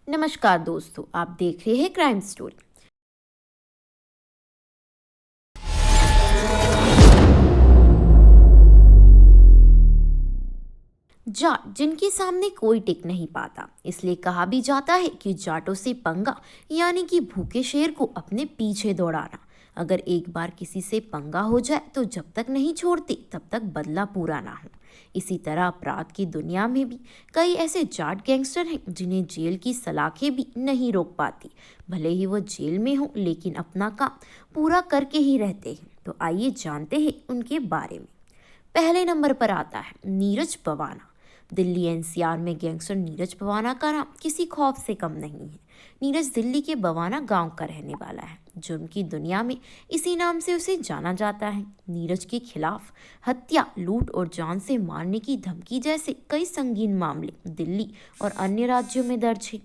नमस्कार दोस्तों, आप देख रहे हैं क्राइम स्टोरी। जाट जिनके सामने कोई टिक नहीं पाता, इसलिए कहा भी जाता है कि जाटों से पंगा यानी कि भूखे शेर को अपने पीछे दौड़ाना। अगर एक बार किसी से पंगा हो जाए तो जब तक नहीं छोड़ते तब तक बदला पूरा ना हो। इसी तरह अपराध की दुनिया में भी कई ऐसे जाट गैंगस्टर हैं जिन्हें जेल की सलाखें भी नहीं रोक पाती। भले ही वो जेल में हो लेकिन अपना काम पूरा करके ही रहते हैं। तो आइए जानते हैं उनके बारे में। पहले नंबर पर आता है नीरज पवाना। दिल्ली एनसीआर में गैंगस्टर नीरज पवाना का नाम किसी खौफ से कम नहीं है। नीरज दिल्ली के बवाना गांव का रहने वाला है। जुर्म की दुनिया में इसी नाम से उसे जाना जाता है। नीरज के खिलाफ हत्या, लूट और जान से मारने की धमकी जैसे कई संगीन मामले दिल्ली और अन्य राज्यों में दर्ज है।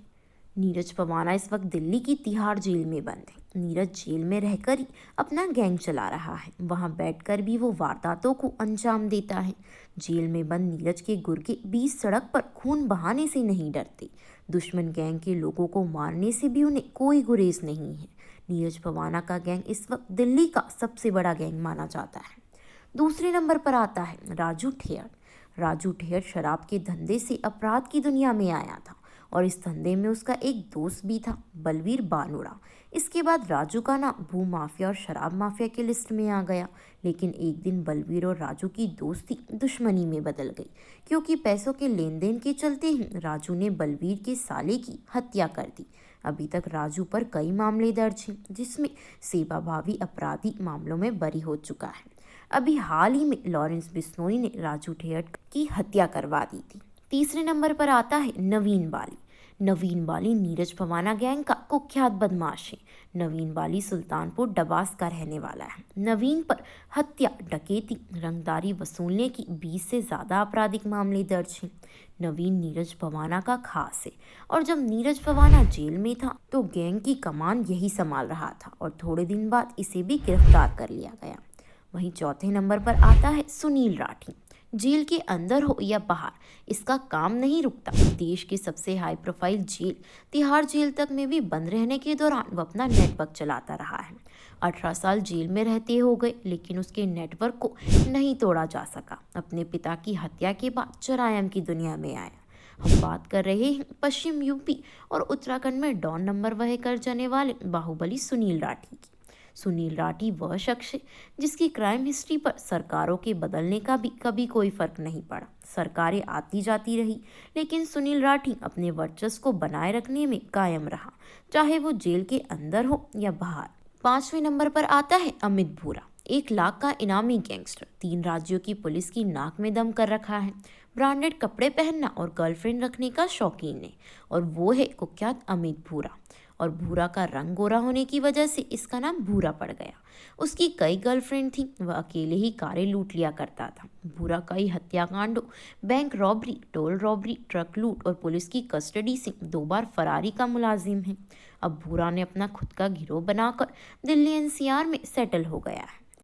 नीरज पवाना इस वक्त दिल्ली की तिहाड़ जेल में बंद है। नीरज जेल में रहकर ही अपना गैंग चला रहा है। वहां बैठकर भी वो वारदातों को अंजाम देता है। जेल में बंद नीरज के गुर्गे बीच सड़क पर खून बहाने से नहीं डरते। दुश्मन गैंग के लोगों को मारने से भी उन्हें कोई गुरेज नहीं है। नीरज पवाना का गैंग इस वक्त दिल्ली का सबसे बड़ा गैंग माना जाता है। दूसरे नंबर पर आता है राजू ठेयर। राजू ठेयर शराब के धंधे से अपराध की दुनिया में आया था और इस धंधे में उसका एक दोस्त भी था, बलवीर बानुड़ा। इसके बाद राजू का नाम भू माफिया और शराब माफिया की लिस्ट में आ गया। लेकिन एक दिन बलवीर और राजू की दोस्ती दुश्मनी में बदल गई, क्योंकि पैसों के लेन देन के चलते ही राजू ने बलवीर के साले की हत्या कर दी। अभी तक राजू पर कई मामले दर्ज हैं, जिसमें सेवाभावी अपराधी मामलों में बरी हो चुका है। अभी हाल ही में लॉरेंस बिश्नोई ने राजू ठेयर की हत्या करवा दी थी। तीसरे नंबर पर आता है नवीन बाली। नवीन बाली नीरज पवाना गैंग का कुख्यात बदमाश है। नवीन बाली सुल्तानपुर डबास का रहने वाला है। नवीन पर हत्या, डकैती, रंगदारी वसूलने की 20 से ज़्यादा आपराधिक मामले दर्ज हैं। नवीन नीरज पवाना का खास है और जब नीरज पवाना जेल में था तो गैंग की कमान यही संभाल रहा था और थोड़े दिन बाद इसे भी गिरफ्तार कर लिया गया। वहीं चौथे नंबर पर आता है सुनील राठी। जेल के अंदर हो या बाहर, इसका काम नहीं रुकता। देश की सबसे high profile jail Tihar jail तक में भी बंद रहने के दौरान वो अपना नेटवर्क चलाता रहा है। 18 साल जेल में रहते हो गए लेकिन उसके नेटवर्क को नहीं तोड़ा जा सका। अपने पिता की हत्या के बाद चरायम की दुनिया में आया। हम बात कर रहे हैं पश्चिम यूपी और उत्तराखंड में डॉन नंबर वह कर जाने वाले बाहुबली सुनील राठी की। सुनील राठी वह शख्स है जिसकी क्राइम हिस्ट्री पर सरकारों के बदलने का भी कभी कोई फर्क नहीं पड़ा। सरकारें आती जाती रही लेकिन सुनील राठी अपने वर्चस्व को बनाए रखने में कायम रहा, चाहे वो जेल के अंदर हो या बाहर। पांचवें नंबर पर आता है अमित भूरा। 1 लाख का इनामी गैंगस्टर, 3 राज्यों की पुलिस की नाक में दम कर रखा है। ब्रांडेड कपड़े पहनना और गर्लफ्रेंड रखने का शौकीन है और वो है कुख्यात अमित भूरा। और भूरा का रंग गोरा होने की वजह से इसका नाम भूरा पड़ गया। उसकी कई गर्लफ्रेंड थी, वह अकेले ही कारें लूट लिया करता था। भूरा कई हत्याकांडों, bank robbery, toll robbery, truck लूट और पुलिस की कस्टडी से 2 बार फरारी का मुलाजिम है। अब भूरा ने अपना खुद का गिरोह बनाकर दिल्ली एनसीआर में सेटल हो गया है।